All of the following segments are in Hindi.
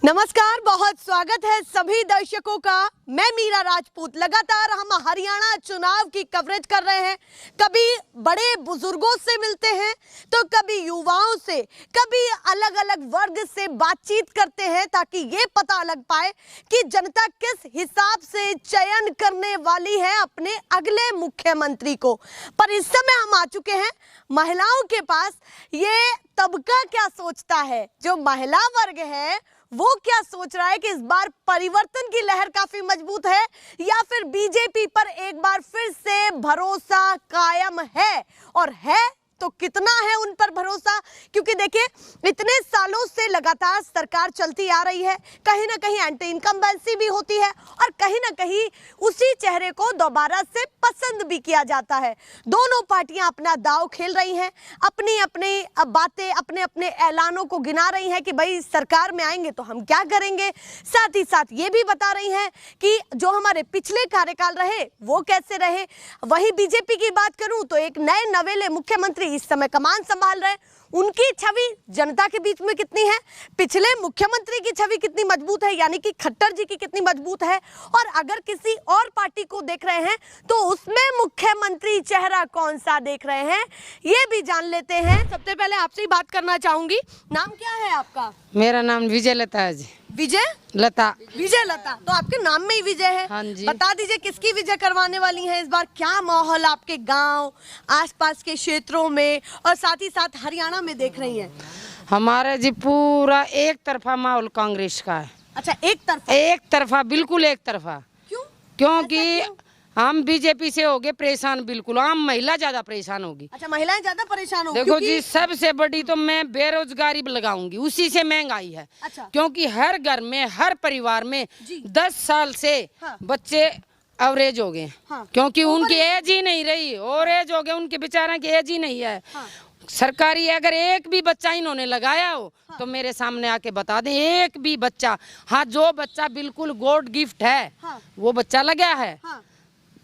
नमस्कार, बहुत स्वागत है सभी दर्शकों का। मैं मीरा राजपूत। लगातार हम हरियाणा चुनाव की कवरेज कर रहे हैं। कभी बड़े बुजुर्गों से मिलते हैं तो कभी युवाओं से, कभी अलग अलग वर्ग से बातचीत करते हैं ताकि ये पता लग पाए कि जनता किस हिसाब से चयन करने वाली है अपने अगले मुख्यमंत्री को। पर इस समय हम आ चुके हैं महिलाओं के पास। ये तबका क्या सोचता है, जो महिला वर्ग है वो क्या सोच रहा है कि इस बार परिवर्तन की लहर काफी मजबूत है या फिर बीजेपी पर एक बार फिर से भरोसा कायम है, और है तो कितना है उन पर भरोसा। क्योंकि देखिए, इतने सालों से लगातार सरकार चलती आ रही है, कहीं ना कहीं एंटी इनकम्बेंसी भी होती है और कहीं ना कहीं उसी चेहरे को दोबारा से पसंद भी किया जाता है। दोनों पार्टियां अपना दांव खेल रही हैं, अपनी अपनी बातें, अपने अपने ऐलानों को गिना रही हैं कि भाई सरकार में आएंगे तो हम क्या करेंगे। साथ ही साथ ये भी बता रही हैं कि जो हमारे पिछले कार्यकाल रहे वो कैसे रहे। वही बीजेपी की बात करूं तो एक नए नवेले मुख्यमंत्री इस समय कमान संभाल रहे हैं। उनकी छवि जनता के बीच में कितनी है, पिछले मुख्यमंत्री की छवि कितनी मजबूत है, यानी कि खट्टर जी की कितनी मजबूत है, और अगर किसी और पार्टी को देख रहे हैं तो उसमें मुख्यमंत्री चेहरा कौन सा देख रहे हैं, ये भी जान लेते हैं। सबसे पहले आपसे ही बात करना चाहूंगी, नाम क्या है आपका? मेरा नाम विजय लता है जी। विजय लता। विजय लता, तो आपके नाम में ही विजय है। हाँ जी। बता दीजिए किसकी विजय करवाने वाली हैं इस बार? क्या माहौल आपके गांव, आसपास के क्षेत्रों में और साथ ही साथ हरियाणा में देख रही हैं? हमारे जी पूरा एक तरफा माहौल कांग्रेस का है। अच्छा, एक तरफा? एक तरफा, बिल्कुल एक तरफा। क्यों? क्योंकि हम बीजेपी से हो गए परेशान, बिल्कुल आम महिला ज्यादा परेशान होगी। अच्छा, महिलाएं ज्यादा परेशान हो? देखो जी, सबसे बड़ी तो मैं बेरोजगारी लगाऊंगी, उसी से महंगाई है। अच्छा। क्योंकि हर घर में, हर परिवार में 10 साल से हाँ। बच्चे एवरेज हो गए। हाँ। क्योंकि उनकी एज ही नहीं रही, और एज हो गए, उनके बेचारों की एज ही नहीं है। हाँ। सरकारी अगर एक भी बच्चा इन्होंने लगाया हो तो मेरे सामने आके बता दें, एक भी बच्चा। हाँ, जो बच्चा बिल्कुल गॉड गिफ्ट है वो बच्चा लगा है।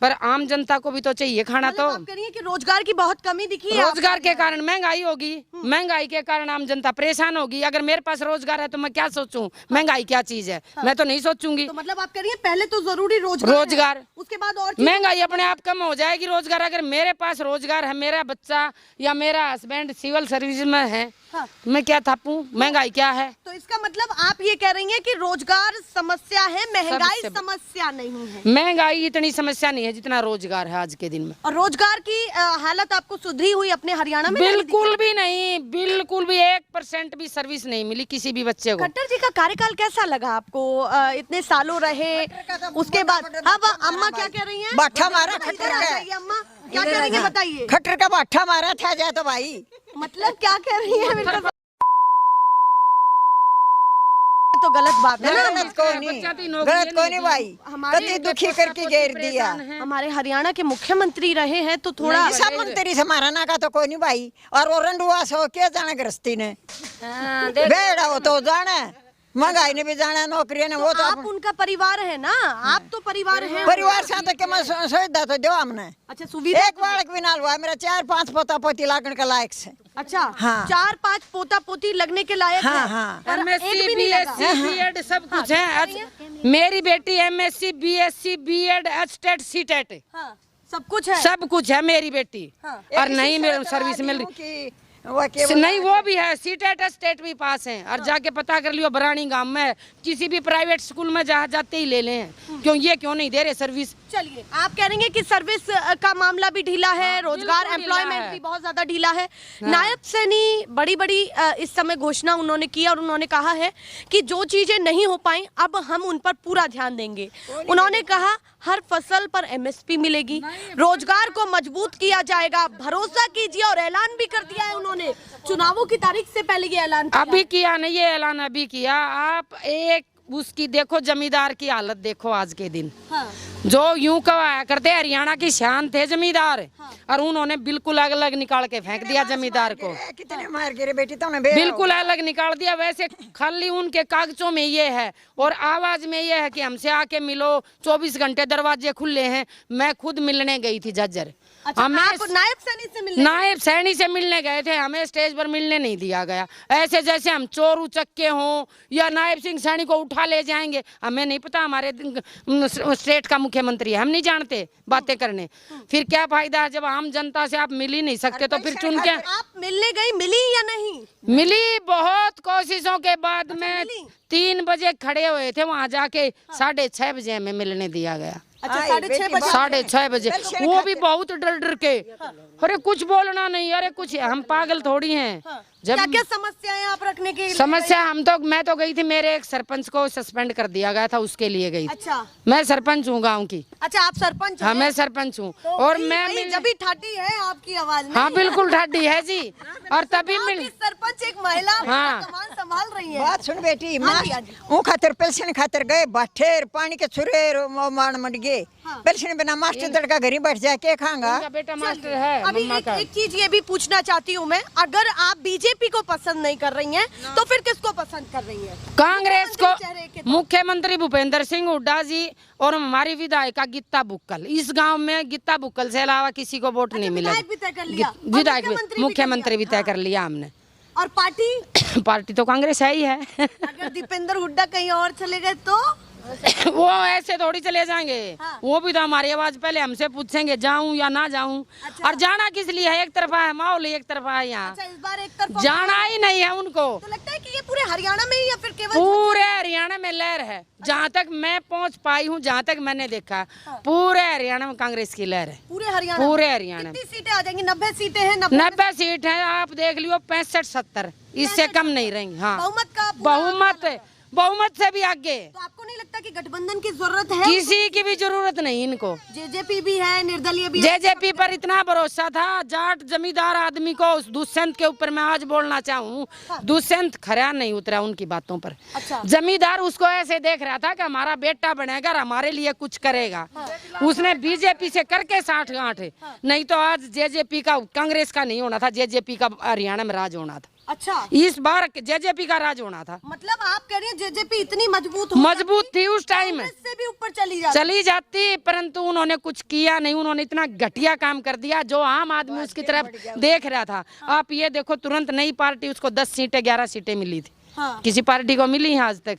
पर आम जनता को भी तो चाहिए खाना। तो आप कह रही हैं कि रोजगार की बहुत कमी दिखी है। रोजगार के कारण महंगाई होगी, महंगाई के कारण आम जनता परेशान होगी। अगर मेरे पास रोजगार है तो मैं क्या सोचूं महंगाई क्या चीज है? मैं तो नहीं सोचूंगी। तो मतलब आप कह रही हैं पहले तो जरूरी रोजगार, उसके बाद और महंगाई अपने आप कम हो जाएगी। रोजगार, अगर मेरे पास रोजगार है, मेरा बच्चा या मेरा हस्बैंड सिविल सर्विस में है, मैं क्या थापूं? महंगाई क्या है? तो इसका मतलब आप ये कह रही हैं कि रोजगार समस्या है, महंगाई समस्या नहीं है। महंगाई इतनी समस्या नहीं है जितना रोजगार है आज के दिन में। और रोजगार की हालत आपको सुधरी हुई अपने हरियाणा में? बिल्कुल भी नहीं, बिल्कुल भी 1% भी सर्विस नहीं मिली किसी भी बच्चे को। खट्टर जी का कार्यकाल कैसा लगा आपको? इतने सालों रहे, उसके बाद अब अम्मा क्या कह रही हैं? बाठा मारा खट्टर का। अम्मा क्या कह रही है बताइए? खट्टर का बाठा मारा था जाए तो भाई। मतलब क्या कह रही है? तो गलत बात है ना? गलत को नहीं भाई, कति दुखी करके घेर दिया। हमारे हरियाणा के मुख्यमंत्री रहे हैं तो थोड़ा सब मंत्री से माराना का तो कोई नहीं भाई। और वो रंडुआ सो क्या जाने गृहस्थी ने बेड़ा हो तो जाने, महंगाई ने भी जाना, नौकरी ने। वो तो आप उनका परिवार है ना, आप तो परिवार है। परिवार साथ के मैं सुविधा तो दो हमने। अच्छा, सुविधा एक बालक भी ना हुआ, मेरा 4-5 पोता पोती लागण का लायक से। अच्छा, हाँ। 4-5 पोता पोती लगने के लायक हाँ, है। हाँ। पर MSc, एक भी नहीं लगा। BSc, B.Ed सब कुछ है। मेरी बेटी MSc, BSc, B.Ed, H.Tet, C.Tet सब कुछ है। सब कुछ है मेरी बेटी। और नहीं मेरे सर्विस मिल रही नहीं, वो भी है। C.Tet, H.Tet भी पास है। और जाके पता कर लियो, बरानी गांव में किसी भी प्राइवेट स्कूल में जहाँ जाते ही ले लें। क्यों नहीं दे रहे सर्विस? चलिए, आप कह रही हैं कि सर्विस का मामला भी ढीला है, रोजगार एम्प्लॉयमेंट भी बहुत ज्यादा ढीला है। नायब सैनी बड़ी बड़ी इस समय घोषणा उन्होंने की और उन्होंने कहा है कि जो चीजें नहीं हो पाई अब हम उन पर पूरा ध्यान देंगे। उन्होंने कहा हर फसल पर MSP मिलेगी, रोजगार को मजबूत किया जाएगा, भरोसा कीजिए, और ऐलान भी कर दिया है उन्होंने। चुनावों की तारीख से पहले ये ऐलान किया। अभी किया नहीं, ये ऐलान अभी किया। आप एक उसकी देखो, जमींदार की हालत देखो आज के दिन। जो यूं कहा करते हरियाणा की शान थे जमींदार, और उन्होंने बिल्कुल अलग निकाल के फेंक दिया जमींदार को। कितने मार गिरे बेटी तुमने? बिल्कुल अलग निकाल दिया। वैसे खाली उनके कागजों में ये है और आवाज में ये है कि हमसे आके मिलो, 24 घंटे दरवाजे खुले हैं। मैं खुद मिलने गई थी झज्जर, अच्छा, हमें आप नायब सैनी से मिलने नायब सैनी से मिलने गए थे, हमें स्टेज पर मिलने नहीं दिया गया। ऐसे जैसे हम चोर उचक्के हों या नायब सिंह सैनी को उठा ले जाएंगे, हमें नहीं पता हमारे स्टेट का मुख्यमंत्री है, हम नहीं जानते बातें करने। फिर क्या फायदा जब आम जनता से आप मिल ही नहीं सकते, तो फिर चुन के आप मिलने गई, मिली या नहीं? मिली। बहुत कोशिशों के बाद में मिली? 3 बजे खड़े हुए थे, वहां जाके 6:30 बजे हमें मिलने दिया गया। अच्छा, हाँ, 6:30 बजे। 6:30 बजे, वो भी बहुत डर डर के। अरे कुछ बोलना नहीं, अरे कुछ, हम पागल थोड़ी हैं। जब क्या क्या समस्याएं आप रखने की? समस्या मैं तो गई थी, मेरे एक सरपंच को सस्पेंड कर दिया गया था, उसके लिए गई थी। अच्छा, मैं सरपंच हूँ गांव की। अच्छा, आप सरपंच हाँ, हैं? मैं सरपंच हूँ। तो और वही- मैं वही जब भी ठाठी है आपकी आवाज में। हाँ बिल्कुल ठाडी है जी। और तभी आप मिल इस सरपंच एक महिला हाँ। कमान संभाल रही है। बात सुन बेटी, हाँ जी, हाँ जी। वो खातर पेंशन खातर गए बाठेर पानी के छुरे मान मट गए। हाँ। पेंशन बिना मास्टर लड़का घर ही बैठ जाए के खाएगा। उनका बेटा मास्टर है अभी मम्मा का। एक चीज ये भी पूछना चाहती हूँ मैं, अगर आप बीजेपी को पसंद नहीं कर रही हैं, तो फिर किसको पसंद कर रही हैं? कांग्रेस चेहरे के को तो। मुख्यमंत्री भूपेंद्र सिंह हुड्डा जी और हमारी विधायिका गीता बुक्कल। इस गांव में गीता बुक्कल से अलावा किसी को वोट नहीं मिला। विधायक भी तय कर लिया, और विधायक मुख्यमंत्री भी भी तय कर लिया हमने। और पार्टी पार्टी तो कांग्रेस है ही है। अगर दीपेंद्र हुड्डा कहीं और चले गए तो? वो ऐसे थोड़ी चले जाएंगे। हाँ। वो भी तो हमारी आवाज पहले हमसे पूछेंगे जाऊं या ना जाऊं। अच्छा। और जाना किस लिए है? एक तरफा है माहौल, एक तरफा है यहाँ। अच्छा, इस बार एक तरफा जाना ही नहीं है उनको। तो लगता है कि ये पूरे हरियाणा में ही या फिर केवल पूरे हरियाणा में लहर है। जहाँ तक मैं पहुँच पाई हूँ, जहाँ तक मैंने देखा, पूरे हरियाणा में कांग्रेस की लहर है। पूरे हरियाणा? पूरे हरियाणा में कितनी सीटें आ जाएंगी? 90 सीटें हैं। 90 सीट है, आप देख लियो 65-70, इससे कम नहीं रहेंगी। हाँ, बहुमत का पूरा बहुमत से भी आगे। तो आपको नहीं लगता कि गठबंधन की जरूरत है? किसी की भी जरूरत नहीं इनको। जेजेपी भी है, निर्दलीय भी है। जेजेपी पर इतना भरोसा था, जाट जमींदार आदमी को उस दुष्यंत के ऊपर मैं आज बोलना चाहूँ, दुष्यंत खरा नहीं उतरा उनकी बातों पर। अच्छा। जमींदार उसको ऐसे देख रहा था कि हमारा बेटा बनेगा और हमारे लिए कुछ करेगा। उसने बीजेपी से करके 60 गांठ, नहीं तो आज जेजेपी का, कांग्रेस का नहीं होना था, जेजेपी का हरियाणा में राज होना था। अच्छा, इस बार जेजेपी का राज होना था। मतलब आप कह रही हैं जेजेपी इतनी मजबूत थी उस टाइम में, से भी ऊपर चली जाती, परंतु उन्होंने कुछ किया नहीं। उन्होंने इतना घटिया काम कर दिया, जो आम आदमी उसकी तरफ देख रहा था। आप ये देखो, तुरंत नई पार्टी उसको 10 सीटें 11 सीटें मिली थी। हाँ। किसी पार्टी को मिली है आज तक?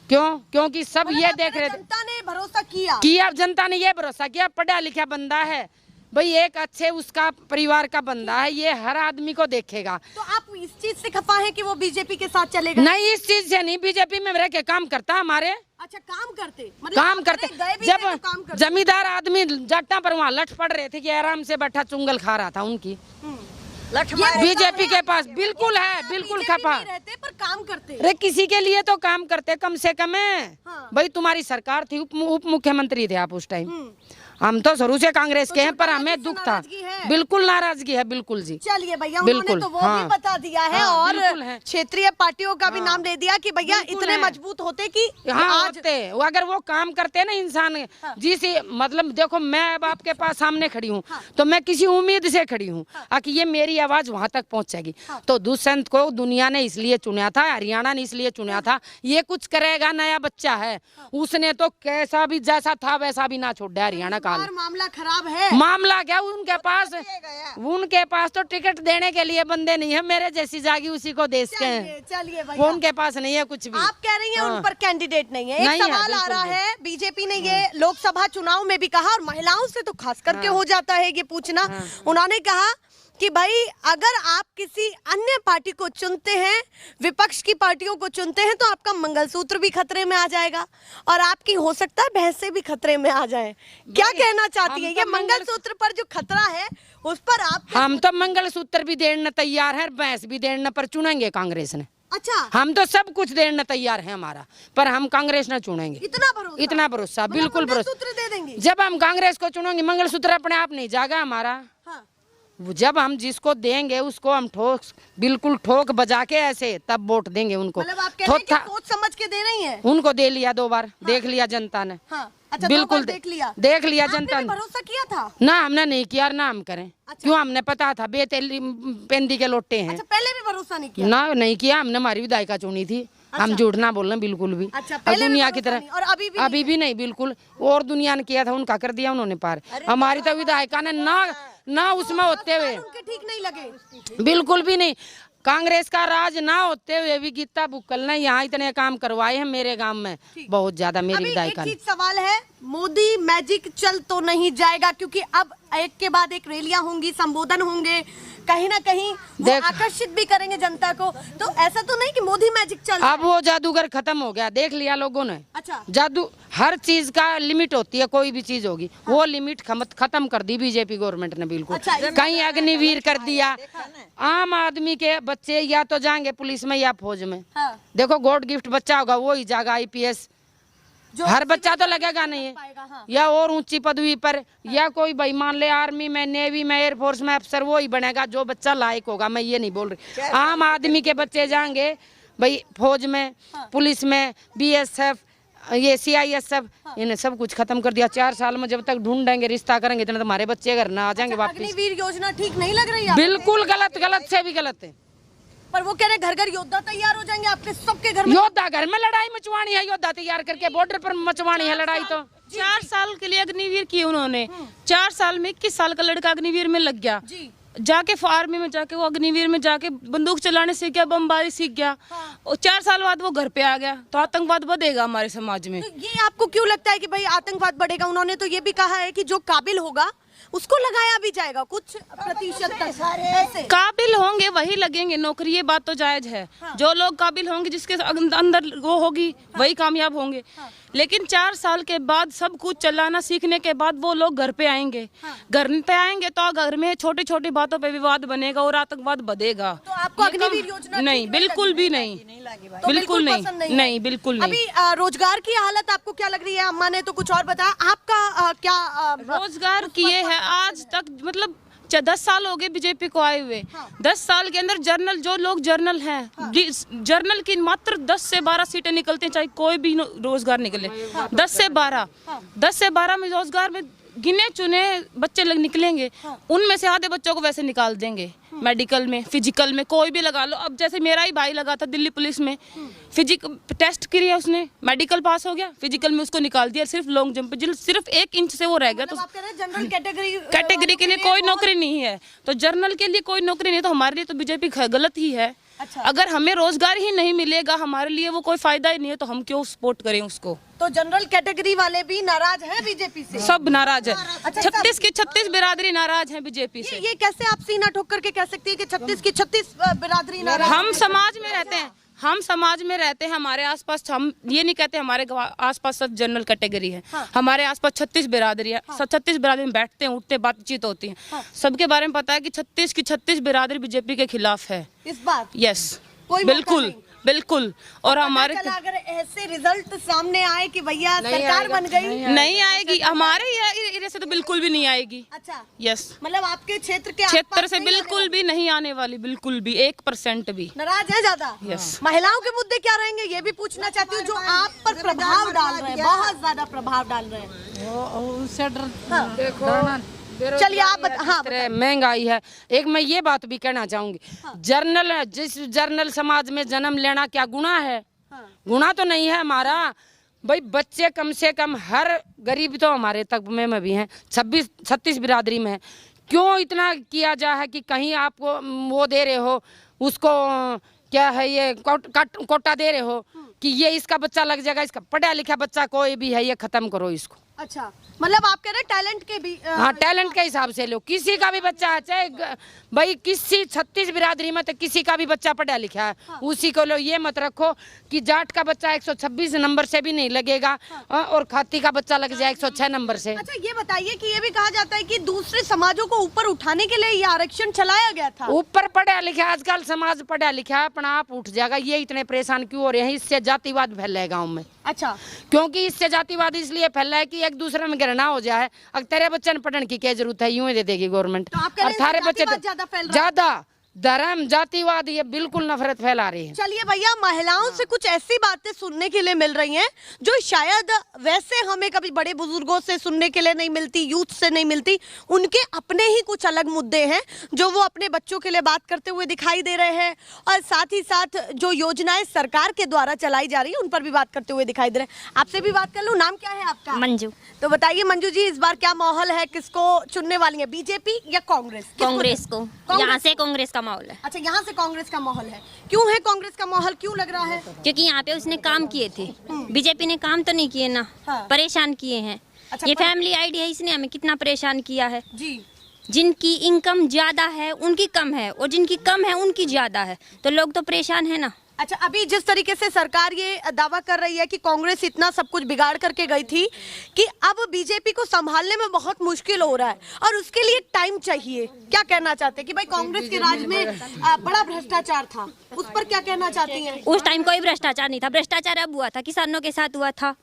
क्यों? क्योंकि सब ये देख रहे थे। जनता ने भरोसा किया। जनता ने ये भरोसा किया, पढ़ा लिखा बंदा है भाई, एक अच्छे उसका परिवार का बंदा है, ये हर आदमी को देखेगा। तो आप इस चीज से खफा है कि वो बीजेपी के साथ चलेगा? नहीं, इस चीज से नहीं। बीजेपी में रह के काम करता हमारे। अच्छा, काम करते मतलब काम आप करते। गए भी थे तो काम जब करते। जमींदार आदमी जट्टा पर वहाँ लठ पड़ रहे थे कि आराम से बैठा चुंगल खा रहा था उनकी। बीजेपी के पास बिल्कुल है, बिल्कुल बीजेपी खपा। में रहते पर काम करते। अरे किसी के लिए तो काम करते कम से कम है। हाँ। भाई तुम्हारी सरकार थी, उप मुख्यमंत्री थे आप उस टाइम। हम तो शुरू से कांग्रेस के हैं, पर हमें दुख था। नाराजगी है? बिल्कुल नाराजगी है, बिल्कुल जी। चलिए भैया, उन्होंने बिल्कुल, तो वो हाँ। भी बता दिया है हाँ, और बिल्कुल है। क्षेत्रीय पार्टियों का भी नाम ले दिया कि भैया बिल्कुल इतने है। मजबूत होते कि हाँ आज होते। वो अगर वो काम करते ना इंसान जिसे, मतलब देखो मैं अब आपके पास सामने खड़ी हूँ, तो मैं किसी उम्मीद से खड़ी हूँ कि ये मेरी आवाज वहां तक पहुंचेगी। तो दुष्यंत को दुनिया ने इसलिए चुना था, हरियाणा ने इसलिए चुना था, ये कुछ करेगा, नया बच्चा है। उसने तो कैसा भी जैसा था वैसा भी ना छोड़ा हरियाणा का। और मामला खराब है। मामला क्या, उनके पास तो टिकट देने के लिए बंदे नहीं है। मेरे जैसी जागी उसी को देश के हैं, चलिए वो भैया, उनके पास नहीं है कुछ भी। आप कह रही हैं उन पर कैंडिडेट नहीं है। एक नहीं है, सवाल आ बिल्कुल रहा भी। है, बीजेपी ने ये लोकसभा चुनाव में भी कहा और महिलाओं से तो खास करके हो जाता है ये पूछना। उन्होंने कहा कि भाई अगर आप किसी अन्य पार्टी को चुनते हैं, विपक्ष की पार्टियों को चुनते हैं, तो आपका मंगलसूत्र भी खतरे में आ जाएगा और आपकी हो सकता है भैंसे भी खतरे में आ जाए। क्या कहना चाहती है? ये मंगलसूत्र पर जो खतरा है उस पर आप हम तो मंगलसूत्र भी देने तैयार है, भैंस भी देने पर चुनेंगे कांग्रेस ने। अच्छा, हम तो सब कुछ देने तैयार है हमारा, पर हम कांग्रेस न चुनेंगे। इतना भरोसा, बिल्कुल भरोसा। मंगलसूत्र दे देंगे जब हम कांग्रेस को चुनेंगे, मंगलसूत्र अपने आप नहीं जाएगा हमारा। हाँ। जब हम जिसको देंगे उसको हम बिल्कुल ठोक बजा के ऐसे तब वोट देंगे उनको। मतलब आप कह रहे हैं कि सोच समझ के दे रही हैं? उनको दे लिया 2 बार, देख लिया जनता ने। हाँ। अच्छा, बिल्कुल देख लिया जनता आपने ने। भरोसा किया था? ना हमने नहीं किया और ना हम करें। क्यों? हमने पता था बेतेली पेंदी के लोटे हैं। अच्छा, पहले भी भरोसा नहीं किया? ना नहीं किया हमने, हमारी विधायिका चुनी थी। हम झूठ ना बोल रहे बिल्कुल भी। अच्छा, और पहले भी दुनिया की भरोसा तरह नहीं, और अभी भी नहीं बिल्कुल। और दुनिया ने किया था उनका कर दिया उन्होंने पार। हमारी तो विधायिका ने ना उसमें होते हुए उनके ठीक नहीं लगे। बिल्कुल भी नहीं। कांग्रेस का राज ना होते हुए भी गीता बुक्कल ने यहाँ इतने काम करवाए हैं मेरे गांव में, बहुत ज्यादा। मेरी अभी विधायिका एक ने चीज सवाल है, मोदी मैजिक चल तो नहीं जाएगा, क्योंकि अब एक के बाद एक रैलियां होंगी, संबोधन होंगे, कहीं ना कहीं वो आकर्षित भी करेंगे जनता को। तो ऐसा तो नहीं कि मोदी मैजिक चल अब वो जादूगर खत्म हो गया, देख लिया लोगों ने। अच्छा, जादू हर चीज का लिमिट होती है, कोई भी चीज होगी। वो लिमिट खत्म कर दी बीजेपी गवर्नमेंट ने बिल्कुल। अच्छा, कहीं अग्निवीर कर दिया। आम आदमी के बच्चे या तो जाएंगे पुलिस में या फौज में। हाँ। देखो गॉड गिफ्ट बच्चा होगा वो ही जाएगा IPS। हर बच्चा तो लगेगा नहीं है। हाँ। या और ऊंची पदवी पर, या कोई भाई मान ले आर्मी में, नेवी में, एयरफोर्स में अफसर, वो ही बनेगा जो बच्चा लायक होगा। मैं ये नहीं बोल रही। आम आदमी के बच्चे जाएंगे भाई फौज में, पुलिस में, BSF, ये CISF, इन्हें सब कुछ खत्म कर दिया। 4 साल में जब तक ढूंढेंगे रिश्ता करेंगे इतने तुम्हारे बच्चे घर ना आ जाएंगे वापस। अग्निवीर योजना ठीक नहीं लग रही है आपको? बिल्कुल गलत से भी गलत है। पर वो कह रहे घर घर योद्धा तैयार हो जाएंगे आपके सबके घर में। योद्धा घर में लड़ाई मचवानी है, योद्धा तैयार करके बॉर्डर पर मचवानी है लड़ाई। तो 4 साल के लिए अग्निवीर किए उन्होंने। 4 साल में 21 साल का लड़का अग्निवीर में लग गया। जी। जाके आर्मी में जाके वो अग्निवीर में जाके बंदूक चलाने सीख गया, बमबारी सीख गया। और 4 साल बाद वो घर पे आ गया। तो आतंकवाद बढ़ेगा हमारे समाज में। तो ये आपको क्यों लगता है कि भाई आतंकवाद बढ़ेगा? उन्होंने तो ये भी कहा है कि जो काबिल होगा उसको लगाया भी जाएगा कुछ प्रतिशत तक। ऐसे काबिल होंगे वही लगेंगे नौकरी, ये बात तो जायज है। जो लोग काबिल होंगे, जिसके अंदर वो होगी, वही कामयाब होंगे। लेकिन 4 साल के बाद सब कुछ चलाना सीखने के बाद वो लोग घर पे आएंगे। घर पे आएंगे तो घर में छोटी छोटी बातों पे विवाद बनेगा और आतंकवाद बढ़ेगा। तो आपको अग्निवीर योजना नहीं, ठीक बिल्कुल भी नहीं, तो बिल्कुल पसंद नहीं, नहीं बिल्कुल नहीं। अभी रोजगार की हालत आपको क्या लग रही है? अम्मा ने तो कुछ और बताया, आपका क्या रोजगार किए हैं आज तक, मतलब 10 साल हो गए बीजेपी को आए हुए। 10 साल के अंदर जर्नल, जो लोग जर्नल हैं, जर्नल की मात्र 10 से 12 सीटें निकलती हैं, चाहे कोई भी रोजगार निकले। 10 से 12 में रोजगार में गिने चुने बच्चे लोग निकलेंगे। उनमें से आधे बच्चों को वैसे निकाल देंगे। मेडिकल में, फिजिकल में, कोई भी लगा लो। अब जैसे मेरा ही भाई लगा था दिल्ली पुलिस में, टेस्ट किया उसने, मेडिकल पास हो गया, फिजिकल में उसको निकाल दिया। सिर्फ लॉन्ग जंप सिर्फ 1 इंच से वो रह गया। तो आप कह रहे हैं जनरल कैटेगरी के लिए कोई नौकरी नहीं है, तो जर्नल के लिए कोई नौकरी नहीं, तो हमारे लिए तो बीजेपी गलत ही है। अच्छा। अगर हमें रोजगार ही नहीं मिलेगा, हमारे लिए वो कोई फायदा ही नहीं है, तो हम क्यों सपोर्ट करें उसको? तो जनरल कैटेगरी वाले भी नाराज हैं बीजेपी से? सब नाराज है। अच्छा, 36 की 36 बिरादरी नाराज है बीजेपी से। ये कैसे आप सीना ठोक करके कह सकती है कि 36 की 36 बिरादरी नाराज? हम समाज में रहते हैं, हमारे आसपास, हम ये नहीं कहते हमारे आसपास सब जनरल कैटेगरी है। हमारे आसपास 36 बिरादरी है। 36 बिरादरी में बैठते हैं, उठते, बातचीत होती है। सबके बारे में पता है कि 36 की 36 बिरादरी बीजेपी के खिलाफ है इस बार। यस, कोई मौका बिल्कुल नहीं। बिल्कुल। और हमारे अगर ऐसे रिजल्ट सामने आए कि भैया सरकार बन गई, नहीं आएगी, हमारे एरिया से तो बिल्कुल भी नहीं आएगी। अच्छा, यस, मतलब आपके क्षेत्र के क्षेत्र आसपास से नहीं बिल्कुल भी नहीं आने वाली, बिल्कुल भी 1% भी। नाराज है ज्यादा। Yes। महिलाओं के मुद्दे क्या रहेंगे ये भी पूछना चाहती हूँ, जो आप पर प्रभाव डाल रहे हैं, बहुत ज्यादा प्रभाव डाल रहे हैं। चलिए आप हाँ, महंगाई है। एक मैं ये बात भी कहना चाहूंगी, जिस जर्नल समाज में जन्म लेना क्या गुनाह है? गुनाह तो नहीं है हमारा भाई। बच्चे कम से कम, हर गरीब तो हमारे तक में भी हैं, 36 बिरादरी में है। क्यों इतना किया जा है कि कहीं आपको वो दे रहे हो, उसको क्या है ये कोटा दे रहे हो कि ये इसका बच्चा लग जाएगा, इसका पढ़ा लिखा बच्चा कोई भी है ये खत्म करो इसको। अच्छा, मतलब आप कह रहे हैं टैलेंट के भी हाँ, टैलेंट के हिसाब से लो। किसी का भी बच्चा है, चाहे भाई किसी 36 बिरादरी में तो किसी का भी बच्चा पढ़ा लिखा है, उसी को लो। ये मत रखो कि जाट का बच्चा 126 नंबर से भी नहीं लगेगा और खाती का बच्चा लग जाए 106 नंबर से। अच्छा, ये बताइए कि ये भी कहा जाता है कि दूसरे समाजों को ऊपर उठाने के लिए ये आरक्षण चलाया गया था। ऊपर पढ़ा लिखा, आजकल समाज पढ़ा लिखा है, अपना आप उठ जाएगा। ये इतने परेशान क्यों हो रहे हैं? इससे जातिवाद फैल रहा है गाँव में। अच्छा, क्योंकि इससे जातिवाद इसलिए फैल रहा है कि एक दूसरे में घृणा हो जाए। अगर तेरे बच्चे ने पढ़ने की क्या जरूरत है, यूं ही दे देगी गवर्नमेंट। तो आप कह रहे हैं थारे बच्चे जातिवाद ज्यादा फैल रहा है? धर्म जातिवाद ये बिल्कुल नफरत फैला रही है। चलिए भैया, महिलाओं से कुछ ऐसी बातें सुनने के लिए मिल रही हैं जो शायद वैसे हमें कभी बड़े बुजुर्गों से सुनने के लिए नहीं मिलती, यूथ से नहीं मिलती। उनके अपने ही कुछ अलग मुद्दे हैं जो वो अपने बच्चों के लिए बात करते हुए दिखाई दे रहे हैं, और साथ ही साथ जो योजनाएं सरकार के द्वारा चलाई जा रही है उन पर भी बात करते हुए दिखाई दे रहे हैं। आपसे भी बात कर लूं, नाम क्या है आपका? मंजू। तो बताइए मंजू जी, इस बार क्या माहौल है, किसको चुनने वाली है, बीजेपी या कांग्रेस? कांग्रेस को, यहाँ से कांग्रेस का माहौल है। अच्छा, यहाँ से कांग्रेस का माहौल है। क्यों है कांग्रेस का माहौल, क्यों लग रहा है? क्योंकि यहाँ पे उसने काम किए थे, बीजेपी ने काम तो नहीं किए ना, परेशान किए हैं। अच्छा, ये फैमिली आईडी है, इसने हमें कितना परेशान किया है। जी, जिनकी इनकम ज्यादा है उनकी कम है, और जिनकी कम है उनकी ज्यादा है, तो लोग तो परेशान है ना। अच्छा, अभी जिस तरीके से सरकार ये दावा कर रही है कि कांग्रेस इतना सब कुछ बिगाड़ करके गई थी कि अब बीजेपी को संभालने में बहुत मुश्किल हो रहा है और उसके लिए टाइम चाहिए, क्या कहना चाहते हैं कि भाई कांग्रेस के राज में बड़ा भ्रष्टाचार था, उस पर क्या कहना चाहती हैं? उस टाइम कोई भ्रष्टाचार नहीं था, भ्रष्टाचार अब हुआ था, किसानों के साथ हुआ था।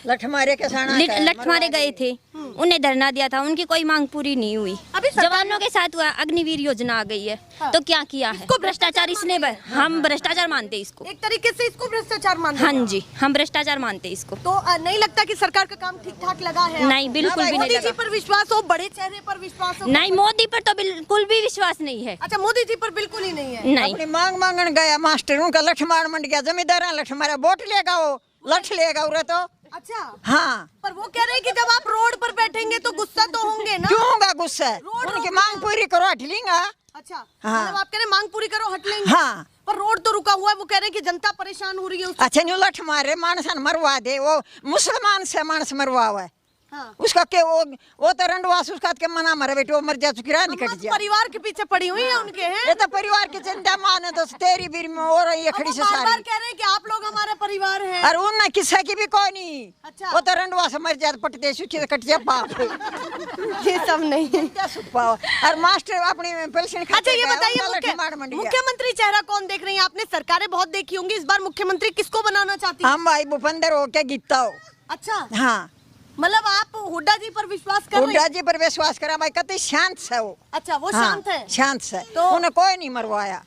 लठमारे किसान लठमारे गए थे, उन्हें धरना दिया था, उनकी कोई मांग पूरी नहीं हुई। अभी जवानों के साथ हुआ, अग्निवीर योजना आ गई है, तो क्या किया है? भ्रष्टाचार इसने, हम भ्रष्टाचार मानते इसको, एक तरीके से इसको भ्रष्टाचार मानते हैं। हाँ जी, हम भ्रष्टाचार मानते इसको। तो नहीं लगता कि सरकार का काम ठीक ठाक लगा है? नहीं, बिल्कुल भी नहीं मोदी जी लगा। पर विश्वास हो, बड़े चेहरे पर विश्वास हो? नहीं, मोदी पर तो बिल्कुल भी विश्वास नहीं है। अच्छा, मोदी जी पर बिल्कुल ही नहीं है। नहीं, अपनी मांग मांगन गया मास्टरों का लठमार मंड गया, जमींदार लठमारा वोट लेगा, वो लठ लेगा उरे तो। अच्छा, हाँ, पर वो कह रहे हैं कि जब आप रोड पर बैठेंगे तो गुस्सा तो होंगे ना? क्यों होगा गुस्सा? रोड उनकी रोक मांग पूरी करो, हट लेंगा। अच्छा, हाँ। मतलब आप कह रहे हैं मांग पूरी करो, हट लेंगे। हाँ। पर रोड तो रुका हुआ है, वो कह रहे हैं कि जनता परेशान हो रही है अच्छा, न्यू लठ मारे मानसन मरवा दे, वो मुसलमान से मानस मरवा हुआ है। हाँ। उसका के वो तो रंडवास उसका के मना मरे बेटे, वो मर जा चुकी निकट जा। परिवार के पीछे पड़ी हुई है उनके, हैं? ये तो परिवार की चिंता माने तो तेरी बीर में हो रही है खड़ी से बार सारी। कह रहे हैं कि आप लोग हमारा परिवार हैं। और उन ना किस्सा की भी कोई नहीं। अच्छा। वो तो रंडवा से मर जाते पटते सुखी कट जा बाप ये सब नहीं। क्या सुख पाओ। और मास्टर अपनी पेंशन अच्छा, ये बताइए मुख्यमंत्री चेहरा कौन देख रही है? आपने सरकारें बहुत देखी होंगी, इस बार मुख्यमंत्री किसको बनाना चाहती है? हम भाई भूपेंद्र हो के गीता हो। अच्छा, हाँ, मतलब आप हुड्डा जी पर विश्वास कर रहे हुड्डा हैं? जी पर विश्वास करा भाई, कते शांत से वो। अच्छा, वो हाँ, शांत है। शांत से तो- उन्हें कोई नहीं मरवाया।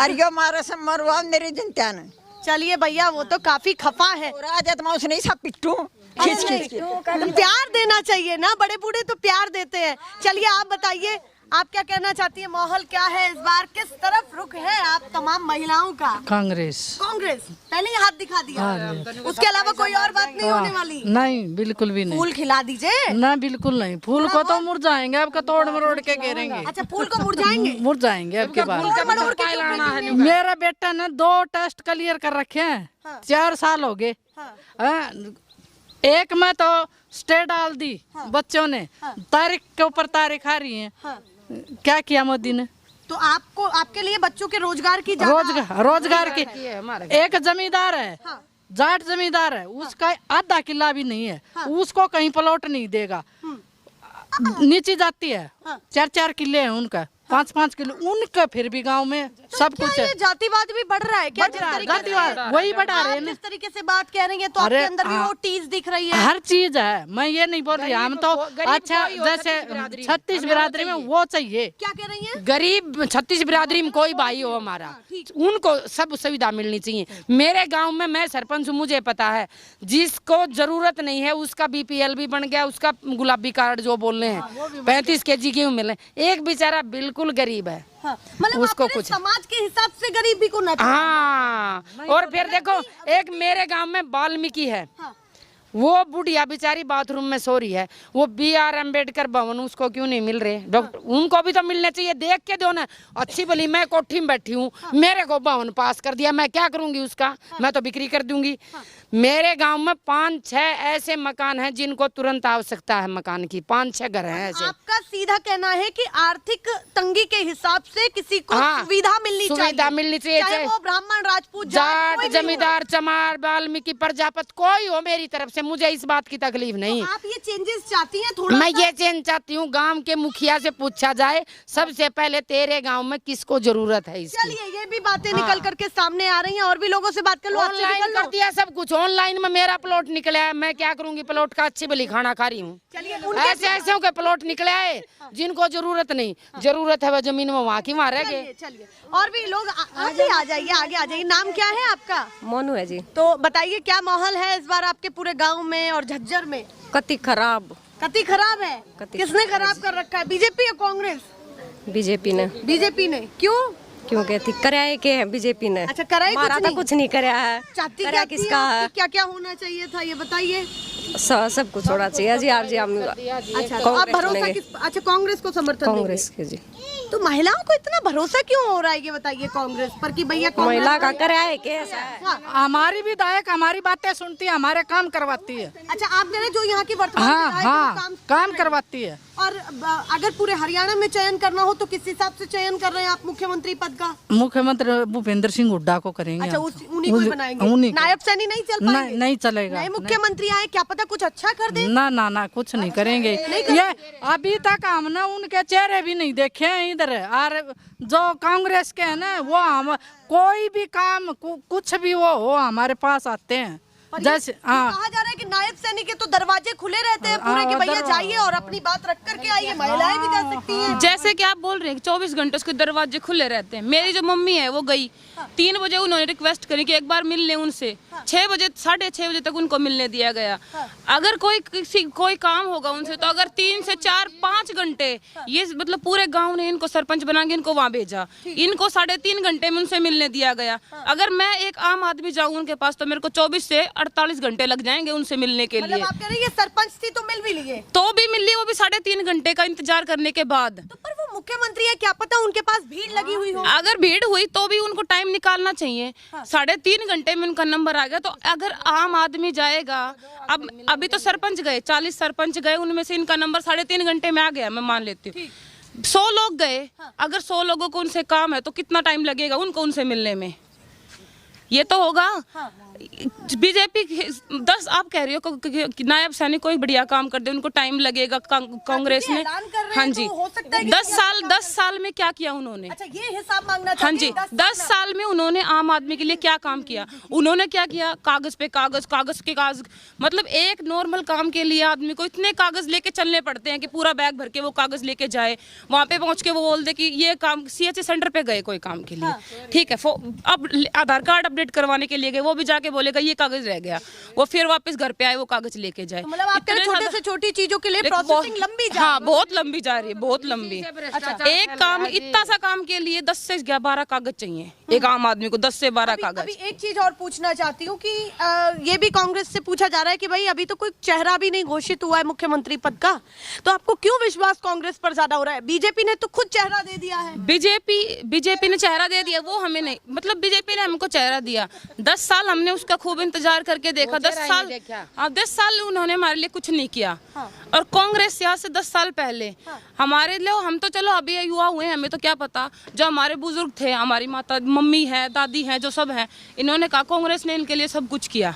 और यो मारे से मरवा मेरी जनता ने। चलिए भैया, वो तो काफी खफा है। राजत में उसने सब पिट्टू खींच खींच के। प्यार देना चाहिए ना, बड़े बूढ़े तो प्यार देते हैं। चलिए आप बताइए, आप क्या कहना चाहती हैं, माहौल क्या है इस बार, किस तरफ रुख है आप तमाम महिलाओं का? कांग्रेस। कांग्रेस पहले ही हाथ दिखा दिया, उसके अलावा कोई और बात नहीं होने वाली? नहीं, बिल्कुल भी नहीं। फूल खिला दीजिए। ना, बिल्कुल नहीं, फूल को तो मुरझाएंगे, आपका तोड़ मरोड़ के गिरेंगे। अच्छा, फूल को मुरझाएंगे? मुरझाएंगे आपके बाद। मरोड़ के क्यों फेंकेंगे? मेरा बेटा ने 2 टेस्ट क्लियर कर रखे हैं, 4 साल हो गए। हाँ, एक में तो स्टे डाल दी बच्चों ने, तारीख के ऊपर तारीख आ रही है। क्या किया मोदी ने? तो आपको, आपके लिए बच्चों के रोजगार की ज्यादा- रोजगार की। एक जमींदार है, जाट जमींदार है, उसका आधा किला भी नहीं है, उसको कहीं प्लॉट नहीं देगा। नीचे जाती है, 4-4 किले हैं उनका, 5-5 किलो उनका, फिर भी गांव में सब क्या कुछ है। ये जातिवाद भी बढ़ रहा है क्या? जिस तरीके से- जातिवाद वही बढ़ा रहे हैं आप ना। जिस तरीके से बात कह रही हैं तो आपके अरे, अंदर भी हाँ। वो टीज दिख रही है। हर चीज है, मैं ये नहीं बोल रही, हम तो अच्छा जैसे 36 बिरादरी में वो चाहिए। क्या कह रही हैं? गरीब 36 बिरादरी में कोई भाई हो हमारा, उनको सब सुविधा मिलनी चाहिए। मेरे गांव में, मैं सरपंच हूँ, मुझे पता है, जिसको जरूरत नहीं है उसका BPL भी बन गया, उसका गुलाबी कार्ड जो बोल रहे हैं, 35 kg गेहूं मिले। एक बेचारा बिल्कुल गरीब है, हाँ, मतलब उसको अपने कुछ- समाज के हिसाब से गरीबी को न। हाँ। और फिर देखो, एक मेरे गांव में वाल्मीकि है, वो बुढ़िया बेचारी बाथरूम में सो रही है, वो BR अम्बेडकर भवन उसको क्यों नहीं मिल रहे? डॉक्टर उनको भी तो मिलने चाहिए, देख के दो ना। अच्छी भली मैं कोठी में बैठी हूँ, मेरे को भवन पास कर दिया, मैं क्या करूंगी उसका? मैं तो बिक्री कर दूंगी। मेरे गांव में 5-6 ऐसे मकान हैं जिनको तुरंत आवश्यकता है मकान की, 5-6 घर हैं ऐसे। आपका सीधा कहना है कि आर्थिक तंगी के हिसाब से किसी को हाँ, सुविधा मिलनी चाहिए, सुविधा मिलनी चाहिए, चाहे वो ब्राह्मण, राजपूत, जाट, कोई भी हो। जमींदार, चमार, वाल्मीकि, प्रजापत, कोई हो, मेरी तरफ से मुझे इस बात की तकलीफ नहीं। आप ये चेंजेस चाहती हैं थोड़ा? मैं ये चेंज चाहती हूँ, गांव के मुखिया से पूछा जाए सबसे पहले, तेरे गांव में किसको जरूरत है इसकी? चलिए, ये भी बातें निकल करके सामने आ रही हैं, और भी लोगों से बात कर लो। आपसे भी कर ऑनलाइन लो। कर दिया सब कुछ, ऑनलाइन में मेरा प्लॉट निकला है, मैं क्या करूंगी, प्लॉट का अच्छी भली खाना खा रही हूँ। ऐसे ऐसे के प्लॉट निकले है जिनको जरूरत नहीं, जरूरत है वह जमीन में वहाँ की वहाँ रह गए। चलिए और भी लोग आप भी आ जाइए, आगे आ जाइए। नाम क्या है आपका? मोनू है जी। तो बताइए क्या माहौल है इस बार आपके पूरे गांव में और झज्जर में? कति खराब। कति खराब है? किसने खराब कर रखा है, बीजेपी या कांग्रेस? बीजेपी ने। बीजेपी ने। क्यों? क्योंकि थी कराए के है बीजेपी ने। अच्छा, कराए हमारा कुछ तो नहीं? कुछ नहीं कराया है। चाहती कराया क्या किसका है? क्या क्या होना चाहिए था ये बताइए। सब कुछ होना चाहिए जी। आप जी हम अच्छा तो आप भरोसा किस, अच्छा कांग्रेस को समर्थन कांग्रेस के जी। देंगे। तो महिलाओं को इतना भरोसा क्यों हो रहा है ये बताइए कांग्रेस पर कि भैया कांग्रेस महिला का कराए के ऐसा है। हाँ। हमारी विधायक हमारी बातें सुनती है, हमारे काम करवाती है। अच्छा आप मेरे जो यहाँ की वर्तमान हाँ विधायक है, वो हाँ काम करवाती है। और अगर पूरे हरियाणा में चयन करना हो तो किस हिसाब से चयन कर रहे हैं आप मुख्यमंत्री पद का? मुख्यमंत्री भूपेंद्र सिंह हुड्डा को करेंगे। अच्छा उन्हीं को ही बनाएंगे, नायब सैनी नहीं चल पाएंगे? नहीं चलेगा। नए मुख्यमंत्री आए क्या पता कुछ अच्छा कर दे। ना ना ना कुछ नहीं करेंगे। ये अभी तक हमने उनके चेहरे भी नहीं देखे हैं इधर। और जो कांग्रेस के है ना वो हम कोई भी काम कुछ भी वो हो हमारे पास आते हैं। जैसे कहा जा रहा है कि नायब सैनी के तो दरवाजे खुले रहते हैं पूरे कि भैया जाइए और अपनी बात रख करके आइए, महिलाएं भी जा सकती हैं। जैसे कि आप बोल रहे हैं 24 घंटे उसके दरवाजे खुले रहते हैं। मेरी जो मम्मी है वो गई 3 बजे, उन्होंने रिक्वेस्ट करी कि एक बार मिल लें उनसे। 6 बजे 6:30 बजे तक उनको मिलने दिया गया। अगर कोई काम होगा उनसे तो अगर 3 से 4-5 घंटे ये मतलब पूरे गांव ने इनको सरपंच बना के इनको वहाँ भेजा, इनको 3.5 घंटे में उनसे मिलने दिया गया। अगर मैं एक आम आदमी जाऊँ उनके पास तो मेरे को 24 से 48 घंटे लग जाएंगे उनसे मिलने के लिए। मतलब आप कह रहे हैं ये सरपंच थी तो मिल भी लिए? तो भी मिल ली, वो भी 3.5 घंटे का इंतजार करने के बाद। तो पर वो मुख्यमंत्री है, क्या पता उनके पास भीड़ लगी हुई हो। अगर भीड़ हुई तो भी उनको टाइम निकालना चाहिए। 3.5 घंटे में उनका नंबर आ गया तो अगर आम आदमी जाएगा, अब अभी तो सरपंच गए 40 सरपंच गए, उनमें से इनका नंबर 3.5 घंटे में आ गया, मैं मान लेती हूँ। 100 लोग गए, अगर 100 लोगों को उनसे काम है तो कितना टाइम लगेगा उनको उनसे मिलने में? ये तो होगा। बीजेपी 10 आप कह रही हो कि नायब सैनी कोई बढ़िया काम कर दे उनको टाइम लगेगा। कांग्रेस ने हाँ जी 10 साल में क्या किया उन्होंने? अच्छा ये हिसाब मांगना हाँ जी 10 साल में उन्होंने आम आदमी के लिए क्या काम किया? उन्होंने क्या किया? कागज पे कागज, कागज के कागज। मतलब एक नॉर्मल काम के लिए आदमी को इतने कागज लेके चलने पड़ते हैं कि पूरा बैग भर के वो कागज लेके जाए, वहाँ पे पहुँच के वो बोल दे कि ये काम CHC सेंटर पे गए कोई काम के लिए, ठीक है। अब आधार कार्ड अपडेट करवाने के लिए गए, वो भी जाके बोलेगा ये कागज रह गया, वो फिर वापस घर पे आए वो कागज लेके जाए। मतलब आपके छोटे से छोटी चीजों के लिए प्रोसेसिंग लंबी जा रही है। हाँ बहुत लंबी जा रही है, बहुत लंबी। एक काम इतना सा काम के लिए 10 से 12 कागज चाहिए एक आम आदमी को, 10 से 12 कागज। अभी एक चीज और पूछना चाहती हूँ कि ये भी कांग्रेस से पूछा जा रहा है कि भाई अभी तो कोई चेहरा भी नहीं घोषित हुआ है मुख्यमंत्री पद का, तो आपको क्यों विश्वास कांग्रेस पर ज्यादा हो रहा है? बीजेपी ने तो खुद चेहरा दे दिया है। बीजेपी ने चेहरा दे दिया, वो हमें नहीं, मतलब बीजेपी ने हमको चेहरा दिया। 10 साल हमने उसका खूब इंतजार करके देखा। 10 साल उन्होंने हमारे लिए कुछ नहीं किया। और कांग्रेस यहाँ से 10 साल पहले हमारे लिए, हम तो चलो अभी युवा हुए हैं, हमें तो क्या पता, जो हमारे बुजुर्ग थे, हमारी माता मम्मी है, दादी है, जो सब है, इन्होंने कहा कांग्रेस ने इनके लिए सब कुछ किया।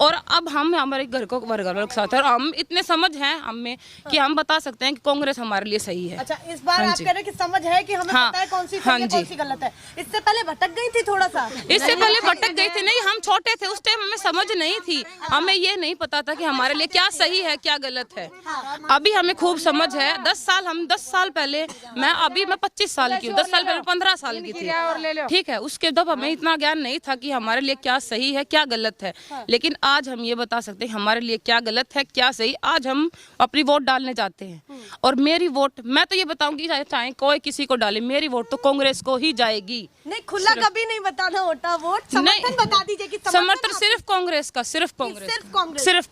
और अब हम हमारे घर को वर्ग के साथ है, और हम इतने समझ हैं हमें कि हम बता सकते हैं कि कांग्रेस हमारे लिए सही है। अच्छा इस बार आप कह रहे हैं कि समझ है कि हमें पता है कौन सी सही है कौन सी गलत है। इससे पहले भटक गई थी थोड़ा सा? इससे पहले भटक गई थी, नहीं हम छोटे थे उस टाइम, हमें समझ नहीं थी, हमें ये नहीं पता था कि हमारे लिए क्या सही है क्या गलत है। अभी हमें खूब समझ है। 10 साल पहले मैं 25 साल की हूँ, 10 साल पहले 15 साल की थी, ठीक है। उसके तब हमें इतना ज्ञान नहीं था कि हमारे लिए क्या सही है क्या गलत है, लेकिन आज हम ये बता सकते हैं हमारे लिए क्या गलत है क्या सही। आज हम अपनी वोट डालने जाते हैं, और मेरी वोट, मैं तो ये बताऊंगी चाहे कोई किसी को डाले, मेरी वोट तो कांग्रेस को ही जाएगी। नहीं खुला कभी नहीं बताना होता वोट, समर्थन बता दीजिए कि समर्थन सिर्फ कांग्रेस का, सिर्फ कांग्रेस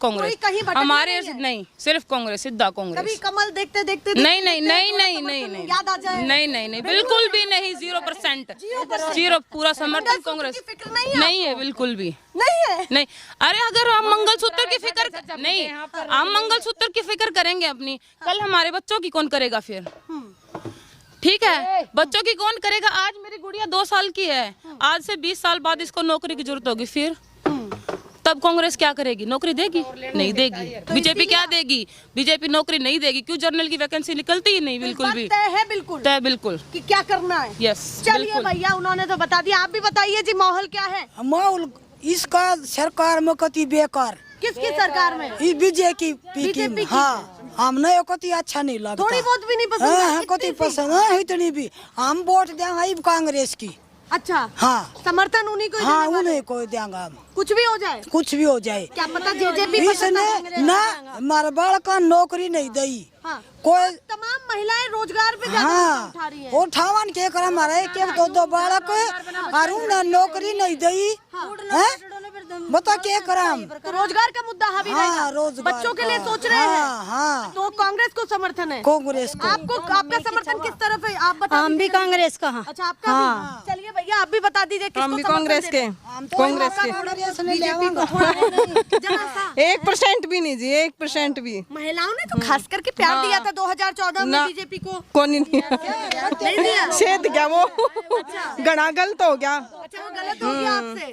हमारे नहीं, सिर्फ कांग्रेस, सीधा कांग्रेस। कभी कमल देखते देखते नहीं याद आ जाए? नहीं बिल्कुल भी नहीं, 0%, 0 पूरा समर्थन कांग्रेस। नहीं है बिल्कुल भी नहीं। अरे अगर हम मंगलसूत्र की फिक्र नहीं, हम मंगलसूत्र की फिक्र करेंगे अपनी, कल हमारे बच्चों की कौन करेगा फिर? ठीक है, बच्चों की कौन करेगा? आज मेरी गुड़िया 2 साल की है, आज से 20 साल बाद इसको नौकरी की जरूरत होगी, फिर तब कांग्रेस क्या करेगी? नौकरी देगी? नहीं देगी। बीजेपी क्या देगी? बीजेपी नौकरी नहीं देगी। क्यों? जर्नल की वैकेंसी निकलती ही नहीं, बिल्कुल भी तय बिल्कुल कि क्या करना है। यस चलिए भैया उन्होंने तो बता दिया, आप भी बताइए जी माहौल क्या है? माहौल इसका सरकार में कति बेकार, किसकी सरकार में? ये बीजेपी बीजेपी की। हाँ, हम नहीं कति अच्छा नहीं लगता, थोड़ी बहुत भी नहीं पसंद है? हाँ, कति पसंद है इतनी भी, हम वोट देंगे कांग्रेस की। अच्छा, हाँ समर्थन उन्हीं को ही हाँ, देने वाले? उन्हें को देंगे हम, कुछ भी हो जाए, कुछ भी हो जाए। क्या पता जेजेपी इसने ना हमारे बालक नौकरी नहीं दी, हाँ। कोई तमाम महिलाएं रोजगार पे ज्यादा हाँ उठा रही हैं। वो ठावन के कर हमारे के दो बालक और उन्हें नौकरी नहीं दी, बता के कराम। तो रोजगार का मुद्दा हावी हाँ, रहेगा। रोजगार बच्चों के का। लिए सोच रहे हाँ, हैं, हाँ। तो कांग्रेस को समर्थन है? कांग्रेस को। आपको, आपका समर्थन किस तरफ है? आप बता हम भी दीजिए। कांग्रेस का हाँ। अच्छा, आपका भी? चलिए भैया, आप भी बता दीजिए किसको हम भी समर्थन कांग्रेस दे के, रहे हैं? कांग्रेस के। बीजेपी को जरा सा। 1% भी नहीं जी, 1% भी महिलाओं ने तो खास करके प्यार दिया था 2014 में ना। बीजेपी को। कौन नहीं नहीं दिया? छेद गया वो, गणा गलत हो गया अच्छा, वो गलत हो गया आपसे,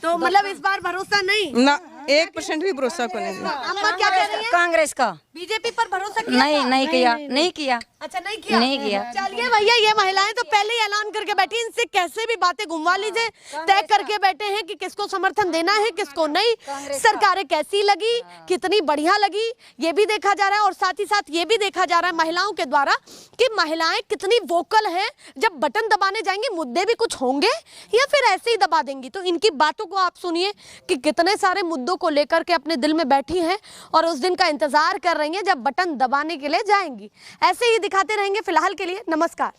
तो मतलब इस बार भरोसा नहीं? ना, 1% भी भरोसा को नहीं। अम्मा क्या कह रही है? कांग्रेस का बीजेपी पर भरोसा किया? नहीं किया। अच्छा, नहीं किया? नहीं किया। चलिए भैया, ये महिलाएं तो पहले ही ऐलान करके बैठी, इनसे कैसे भी बातें घुमवा लीजिए, तय करके बैठे हैं कि किसको समर्थन देना है, किसको नहीं। सरकारें कैसी लगी, कितनी बढ़िया लगी, ये भी देखा जा रहा है, और साथ ही साथ ये भी देखा जा रहा है महिलाओं के द्वारा कि महिलाएं कितनी वोकल हैं। जब बटन दबाने जाएंगी, मुद्दे भी कुछ होंगे या फिर ऐसे ही दबा देंगी। तो इनकी बातों को आप सुनिए कि कितने सारे मुद्दों को लेकर के अपने दिल में बैठी हैं और उस दिन का इंतजार कर रही हैं जब बटन दबाने के लिए जाएंगी। ऐसे ही दिखाते रहेंगे। फिलहाल के लिए नमस्कार।